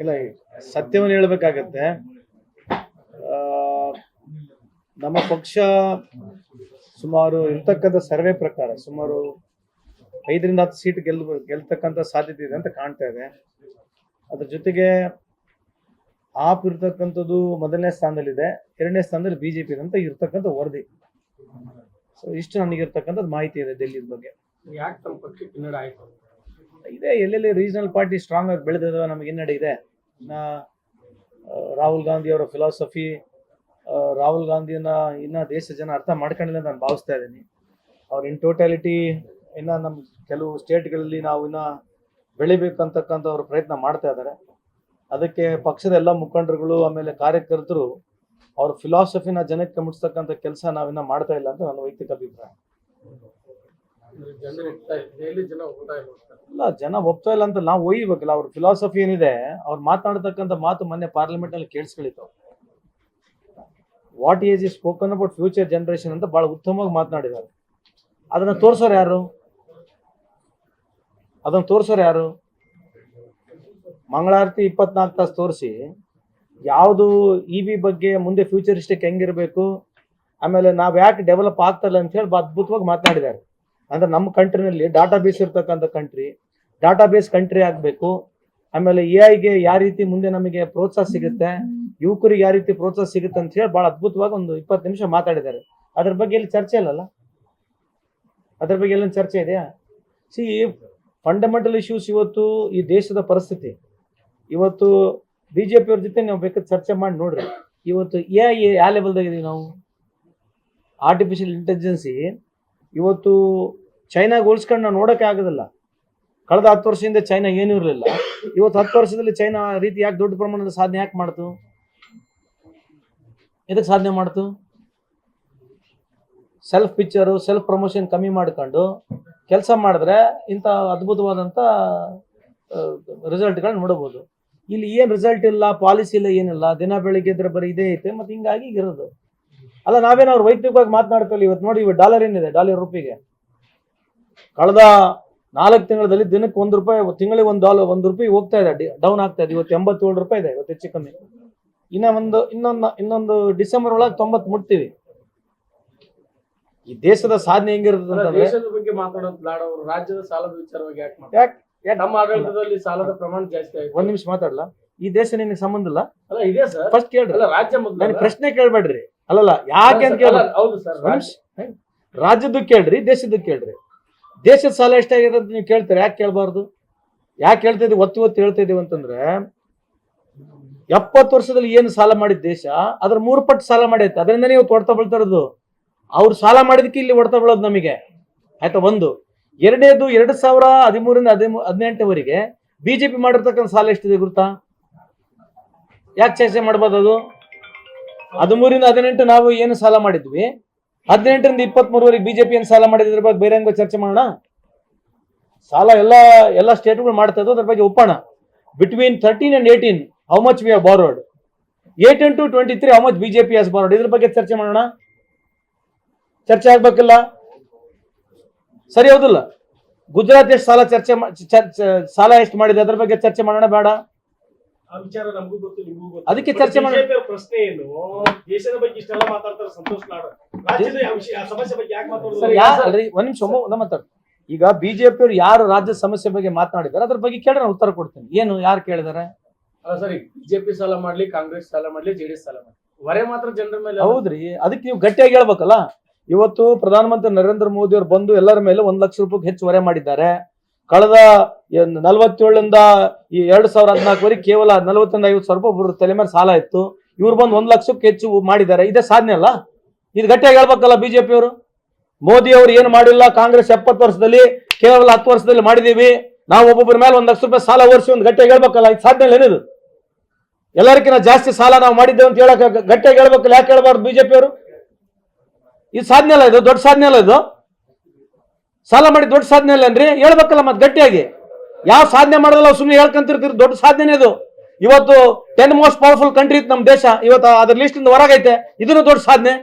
ಇಲ್ಲ, ಸತ್ಯವನ್ನು ಹೇಳ್ಬೇಕಾಗತ್ತೆ. ನಮ್ಮ ಪಕ್ಷ ಸುಮಾರು ಇರ್ತಕ್ಕಂಥ ಸರ್ವೆ ಪ್ರಕಾರ ಸುಮಾರು 5ರಿಂದ 10 ಸೀಟ್ ಗೆಲ್ತಕ್ಕಂಥ ಸಾಧ್ಯತೆ ಇದೆ ಅಂತ ಕಾಣ್ತಾ ಇದೆ. ಅದ್ರ ಜೊತೆಗೆ ಆಪ್ ಇರ್ತಕ್ಕಂಥದ್ದು ಮೊದಲನೇ ಸ್ಥಾನದಲ್ಲಿದೆ, 2ನೇ ಸ್ಥಾನದಲ್ಲಿ ಬಿಜೆಪಿ ಇದೆ ಅಂತ ಇರ್ತಕ್ಕಂಥ ವರದಿ. ಸೊ ಇಷ್ಟು ನನಗಿರ್ತಕ್ಕಂಥದ್ದು ಮಾಹಿತಿ ಇದೆ ಡೆಲ್ಲಿ ಬಗ್ಗೆ. ಯಾಕೆ ತಮ್ಮ ಪಕ್ಷಕ್ಕೆ ಹಿನ್ನಡೆ ಆಯ್ತು? ಇದೆ, ಎಲ್ಲೆಲ್ಲಿ ರೀಜನಲ್ ಪಾರ್ಟಿ ಸ್ಟ್ರಾಂಗ್ ಆಗಿ ಬೆಳೆದಿದ್ದಾವೆ ನಮಗೆ ಹಿನ್ನಡೆ ಇದೆ. ರಾಹುಲ್ ಗಾಂಧಿ ಅವರ ಫಿಲಾಸಫಿ, ರಾಹುಲ್ ಗಾಂಧಿಯನ್ನ ಇನ್ನ ದೇಶ ಜನ ಅರ್ಥ ಮಾಡ್ಕೊಂಡಿಲ್ಲ ನಾನು ಭಾವಿಸ್ತಾ ಇದ್ದೀನಿ. ಅವ್ರು ಇನ್ ಟೋಟಾಲಿಟಿ ಇನ್ನ ನಮ್ಮ ಕೆಲವು ಸ್ಟೇಟ್ಗಳಲ್ಲಿ ನಾವು ಇನ್ನ ಬೆಳಿಬೇಕಂತಕ್ಕಂಥ ಅವ್ರ ಪ್ರಯತ್ನ ಮಾಡ್ತಾ ಇದ್ದಾರೆ. ಅದಕ್ಕೆ ಪಕ್ಷದ ಎಲ್ಲ ಮುಖಂಡರುಗಳು ಆಮೇಲೆ ಕಾರ್ಯಕರ್ತರು ಅವ್ರ ಫಿಲಾಸಫಿನ ಜನಕ್ಕೆ ಮುಟ್ಟಿಸ್ತಕ್ಕಂಥ ಕೆಲಸ ನಾವಿನ್ನ ಮಾಡ್ತಾ ಇಲ್ಲ ಅಂತ ನನ್ನ ವೈಯಕ್ತಿಕ ಅಭಿಪ್ರಾಯ. ಇಲ್ಲ, ಜನ ಒಪ್ತಾ ಇಲ್ಲ ಅಂತ ನಾವು ಒಯ್ಯಬೇಕಲ್ಲ. ಅವ್ರ ಫಿಲಾಸಫಿ ಏನಿದೆ, ಅವ್ರು ಮಾತನಾಡ್ತಕ್ಕಂಥ ಮಾತು ಮೊನ್ನೆ ಪಾರ್ಲಿಮೆಂಟ್ ಅಲ್ಲಿ ಕೇಳಿಸ್ಕೊಳಿತಾವ. What is spoken about future generation ಅಂತ ಬಹಳ ಉತ್ತಮವಾಗಿ ಮಾತನಾಡಿದ್ದಾರೆ. ಅದನ್ನ ತೋರ್ಸೋರು ಯಾರು? ಅದನ್ನ ತೋರ್ಸೋರು ಯಾರು? ಮಂಗಳಾರತಿ 24 ತಾಸು ತೋರಿಸಿ ಯಾವುದು EV ಬಗ್ಗೆ ಮುಂದೆ ಫ್ಯೂಚರಿಸ್ಟಿಕ್ ಹೆಂಗಿರ್ಬೇಕು, ಆಮೇಲೆ ನಾವ್ ಯಾಕೆ ಡೆವಲಪ್ ಆಗ್ತಲ್ಲ ಅಂತ ಹೇಳಿ ಅದ್ಭುತವಾಗಿ ಮಾತನಾಡಿದ್ದಾರೆ. ಅಂದ್ರೆ ನಮ್ಮ ಕಂಟ್ರಿನಲ್ಲಿ ಡಾಟಾ ಬೇಸ್ ಇರ್ತಕ್ಕಂಥ ಕಂಟ್ರಿ, ಡಾಟಾ ಬೇಸ್ ಕಂಟ್ರಿ ಆಗಬೇಕು. ಆಮೇಲೆ AI ಯಾವ ರೀತಿ ಮುಂದೆ ನಮಗೆ ಪ್ರೋತ್ಸಾಹ ಸಿಗುತ್ತೆ, ಯುವಕರಿಗೆ ಯಾವ ರೀತಿ ಪ್ರೋತ್ಸಾಹ ಸಿಗುತ್ತೆ ಅಂತ ಹೇಳಿ ಬಹಳ ಅದ್ಭುತವಾಗಿ ಒಂದು 20 ನಿಮಿಷ ಮಾತಾಡಿದ್ದಾರೆ. ಅದ್ರ ಬಗ್ಗೆ ಇಲ್ಲಿ ಚರ್ಚೆ ಇಲ್ಲಲ್ಲ? ಅದ್ರ ಬಗ್ಗೆ ಎಲ್ಲ ಚರ್ಚೆ ಇದೆಯಾ? ಫಂಡಮೆಂಟಲ್ ಇಶ್ಯೂಸ್ ಇವತ್ತು ಈ ದೇಶದ ಪರಿಸ್ಥಿತಿ, ಇವತ್ತು BJP ಅವ್ರ ಜೊತೆ ನಾವು ಬೇಕಾದ್ರೆ ಚರ್ಚೆ ಮಾಡಿ ನೋಡ್ರಿ. ಇವತ್ತು AI ಯಾವ ಲೆವೆಲ್ದಾಗ ಇದೀವಿ ನಾವು? ಆರ್ಟಿಫಿಷಿಯಲ್ ಇಂಟೆಲಿಜೆನ್ಸಿ ಇವತ್ತು ಚೈನಾಗ ಹೋಲಿಸ್ಕೊಂಡು ನಾವು ನೋಡೋಕೆ ಆಗೋದಿಲ್ಲ. ಕಳೆದ 10 ವರ್ಷದಿಂದ ಚೈನಾ ಏನೂ ಇರಲಿಲ್ಲ. ಇವತ್ತು 10 ವರ್ಷದಲ್ಲಿ ಚೈನಾ ರೀತಿ ಯಾಕೆ ದೊಡ್ಡ ಪ್ರಮಾಣದ ಸಾಧನೆ ಯಾಕೆ ಮಾಡ್ತು? ಎದಕ್ಕೆ ಸಾಧನೆ ಮಾಡ್ತು? ಸೆಲ್ಫ್ ಪಿಕ್ಚರು, ಸೆಲ್ಫ್ ಪ್ರಮೋಷನ್ ಕಮ್ಮಿ ಮಾಡ್ಕೊಂಡು ಕೆಲಸ ಮಾಡಿದ್ರೆ ಇಂಥ ಅದ್ಭುತವಾದಂಥ ರಿಸಲ್ಟ್ಗಳನ್ನ ನೋಡಬಹುದು. ಇಲ್ಲಿ ಏನು ರಿಸಲ್ಟ್ ಇಲ್ಲ, ಪಾಲಿಸಿ ಇಲ್ಲ, ಏನಿಲ್ಲ. ದಿನ ಬೆಳಿಗ್ಗೆ ಇದ್ರೆ ಬರೀ ಇದೇ ಐತೆ. ಮತ್ತೆ ಹಿಂಗಾಗಿ ಇರೋದು ಅಲ್ಲ. ನಾವೇನು ಅವ್ರು ವೈಯಕ್ತಿಕವಾಗಿ ಮಾತನಾಡ್ತೀವಿ. ಇವತ್ತು ನೋಡಿ, ಇವತ್ತು ಡಾಲರ್ ಏನಿದೆ, ಡಾಲರ್ ರೂಪಿಗೆ ಕಳೆದ 4 ತಿಂಗಳಲ್ಲಿ ದಿನಕ್ಕೆ $1, ತಿಂಗಳಿಗೆ $1 ಹೋಗ್ತಾ ಇದೆ, ಡೌನ್ ಆಗ್ತಾ ಇದೆ. ಇವತ್ತು $87 ಇದೆ, ಇವತ್ತು ಹೆಚ್ಚು ಕಮ್ಮಿ. ಇನ್ನೊಂದು ಡಿಸೆಂಬರ್ ಒಳಗೆ 90 ಮುಟ್ತೀವಿ. ಈ ದೇಶದ ಸಾಧನೆ ಹೆಂಗಿರ್ತದೆ ಅಂತಂದ್ರೆ, ದೇಶದ ಬಗ್ಗೆ ಮಾತಾಡೋದು ಬೇಡ, ಅವರು ರಾಜ್ಯದ ಸಾಲದ ವಿಚಾರವಾಗಿ ಯಾಕೆ ನಮ್ಮ ಆಡಳಿತದಲ್ಲಿ ಸಾಲದ ಪ್ರಮಾಣ ಜಾಸ್ತಿ ಆಯ್ತು. ಒಂದ್ ನಿಮಿಷ ಮಾತಾಡಲ್ಲ? ಈ ದೇಶ ನಿನಗೆ ಸಂಬಂಧ ಇಲ್ಲ? ಅಲ್ಲ, ಇದೆ ಸರ್. ಫಸ್ಟ್ ಕೇಳ್ರಿ, ರಾಜ್ಯ ನನಗೆ ಪ್ರಶ್ನೆ ಕೇಳ್ಬೇಡ್ರಿ. ಅಲ್ಲಲ್ಲ, ಯಾಕೆ ಅಂತ ಕೇಳ. ಹೌದು ಸರ್, ರಾಜ್ಯದ್ದು ಕೇಳ್ರಿ, ದೇಶದ್ದು ಕೇಳ್ರಿ. ದೇಶದ ಸಾಲ ಎಷ್ಟಾಗಿದೆ ಅಂತ ನೀವು ಕೇಳ್ತೀರಿ, ಯಾಕೆ ಕೇಳಬಾರ್ದು? ಯಾಕೆ ಹೇಳ್ತಾ ಇದೀವಿ, ಒತ್ತು ಹೇಳ್ತಾ ಇದೀವಿ ಅಂತಂದ್ರೆ, 70 ವರ್ಷದಲ್ಲಿ ಏನು ಸಾಲ ಮಾಡಿದ ದೇಶ ಅದ್ರ 3 ಪಟ್ಟು ಸಾಲ ಮಾಡೈತೆ. ಅದರಿಂದ ನೀವು ಹೊಡ್ತಾ ಬೀಳ್ತಾ ಇರೋದು. ಅವ್ರು ಸಾಲ ಮಾಡಿದಕ್ಕೆ ಇಲ್ಲಿ ಹೊಡ್ತಾ ಬೀಳೋದು ನಮಗೆ, ಆಯ್ತಾ? ಒಂದು. ಎರಡನೇದು, 2013ರಿಂದ 2018ವರೆಗೆ BJP ಮಾಡಿರ್ತಕ್ಕಂಥ ಸಾಲ ಎಷ್ಟಿದೆ ಗೊತ್ತಾ? ಯಾಕೆ ಚರ್ಚೆ ಮಾಡ್ಬೋದು? ಅದು 13ರಿಂದ 18 ನಾವು ಏನು ಸಾಲ ಮಾಡಿದ್ವಿ, 18ರಿಂದ 23ವರೆಗೆ BJP ಏನು ಸಾಲ ಮಾಡಿದ್ರ ಬಗ್ಗೆ ಬೇರೆ ಚರ್ಚೆ ಮಾಡೋಣ. ಸಾಲ ಎಲ್ಲ ಸ್ಟೇಟ್ಗಳು ಮಾಡ್ತಾ ಇದ್ದು, ಅದ್ರ ಬಗ್ಗೆ ಒಪ್ಪೋಣ. Between 13 and 18 how much we have borrowed, 18 to 23 how much BJP has borrowed, ಇದ್ರ ಬಗ್ಗೆ ಚರ್ಚೆ ಮಾಡೋಣ. ಚರ್ಚೆ ಆಗ್ಬೇಕಿಲ್ಲ? ಸರಿ, ಹೌದಿಲ್ಲ? ಗುಜರಾತ್ ಎಷ್ಟು ಸಾಲ ಎಷ್ಟು ಮಾಡಿದೆ, ಅದ್ರ ಬಗ್ಗೆ ಚರ್ಚೆ ಮಾಡೋಣ ಬೇಡ? ಅದಕ್ಕೆ ಚರ್ಚೆ ಮಾಡೋಣ. ಪ್ರಶ್ನೆ ಏನು, ದೇಶದ ಬಗ್ಗೆ ಇಷ್ಟೆಲ್ಲ ಮಾತಾಡ್ತಾರೆ ಸಂತೋಷ್ ಲಾಡ್, ರಾಜ್ಯದ ಸಮಸ್ಯೆ ಬಗ್ಗೆ ಯಾಕೆ ಮಾತಾಡೋದು? ಒಂದ್ ನಿಮಿಷ ಮಾತಾಡ. ಈಗ BJP ಅವ್ರು ಯಾರು ರಾಜ್ಯದ ಸಮಸ್ಯೆ ಬಗ್ಗೆ ಮಾತನಾಡಿದಾರೆ ಅದ್ರ ಬಗ್ಗೆ ಕೇಳಿ ನಾನು ಉತ್ತರ ಕೊಡ್ತೀನಿ. ಏನು, ಯಾರು ಕೇಳಿದಾರೆ? ಅಲ್ಲ ಸರಿ, BJP ಸಾಲ ಮಾಡ್ಲಿ, ಕಾಂಗ್ರೆಸ್ ಸಾಲ ಮಾಡ್ಲಿ, JDS ಸಾಲ ಮಾಡ್ಲಿ, ಹೊರೆ ಮಾತ್ರ ಜನರ ಮೇಲೆ. ಹೌದ್ರಿ, ಅದಕ್ಕೆ ನೀವು ಗಟ್ಟಿಯಾಗಿ ಹೇಳ್ಬೇಕಲ್ಲ. ಇವತ್ತು ಪ್ರಧಾನಮಂತ್ರಿ ನರೇಂದ್ರ ಮೋದಿ ಅವರು ಬಂದು ಎಲ್ಲರ ಮೇಲೆ ₹1 ಲಕ್ಷ ಹೆಚ್ಚು ಹೊರೆ ಮಾಡಿದ್ದಾರೆ. ಕಳೆದ 47ರಿಂದ 2014ವರೆಗೆ ಕೇವಲ 40ರಿಂದ 50 ಸಾವಿರ ರೂಪಾಯಿ ತಲೆ ಮೇಲೆ ಸಾಲ ಇತ್ತು. ಇವ್ರು ಬಂದು 1 ಲಕ್ಷಕ್ಕೆ ಹೆಚ್ಚು ಮಾಡಿದ್ದಾರೆ. ಇದೇ ಸಾಧನೆ ಅಲ್ಲ? ಇದು ಗಟ್ಟಿಯಾಗಿ ಹೇಳ್ಬೇಕಲ್ಲ BJP ಅವರು. ಮೋದಿ ಅವರು ಏನು ಮಾಡಿಲ್ಲ, ಕಾಂಗ್ರೆಸ್ 70 ವರ್ಷದಲ್ಲಿ ಕೇವಲ 10 ವರ್ಷದಲ್ಲಿ ಮಾಡಿದೀವಿ. ನಾವು ಒಬ್ಬೊಬ್ಬರ ಮೇಲೆ ₹1 ಲಕ್ಷ ಸಾಲ ಓಡಿಸಿ ಒಂದು ಗಟ್ಟಿಯಾಗಿ ಹೇಳ್ಬೇಕಲ್ಲ. ಇದು ಸಾಧನೆ ಏನಿದು? ಎಲ್ಲರಿಗಿಂತ ಜಾಸ್ತಿ ಸಾಲ ನಾವು ಮಾಡಿದ್ದೇವೆ ಅಂತ ಹೇಳಕ್ ಗಟ್ಟಿಯಾಗಿ ಹೇಳ್ಬೇಕಲ್ಲ. ಯಾಕೆ ಹೇಳ್ಬಾರ್ದು BJP ಅವರು? ಇದು ಸಾಧನೆ ಅಲ್ಲ, ಇದು ದೊಡ್ಡ ಸಾಧನೆ ಅಲ್ಲ. ಇದು ಸಾಲ ಮಾಡಿ ದೊಡ್ಡ ಸಾಧನೆ ಅಲ್ಲೇನ್ರಿ? ಹೇಳ್ಬೇಕಲ್ಲ ಮತ್ತೆ ಗಟ್ಟಿಯಾಗಿ. ಯಾವ ಸಾಧನೆ ಮಾಡೋದಲ್ಲ ಸುಮ್ಮನೆ ಹೇಳ್ಕೊಂತಿರ್ತೀರಿ. ದೊಡ್ಡ ಸಾಧನೆ ಇದು. ಇವತ್ತು 10 ಮೋಸ್ಟ್ ಪವರ್ಫುಲ್ ಕಂಟ್ರಿ ಇತ್ತು ನಮ್ಮ ದೇಶ, ಇವತ್ತು ಅದ್ರ ಲಿಸ್ಟ್ ಇಂದ ಹೊರಗೈತೆ. ಇದನ್ನು ದೊಡ್ಡ ಸಾಧನೆ.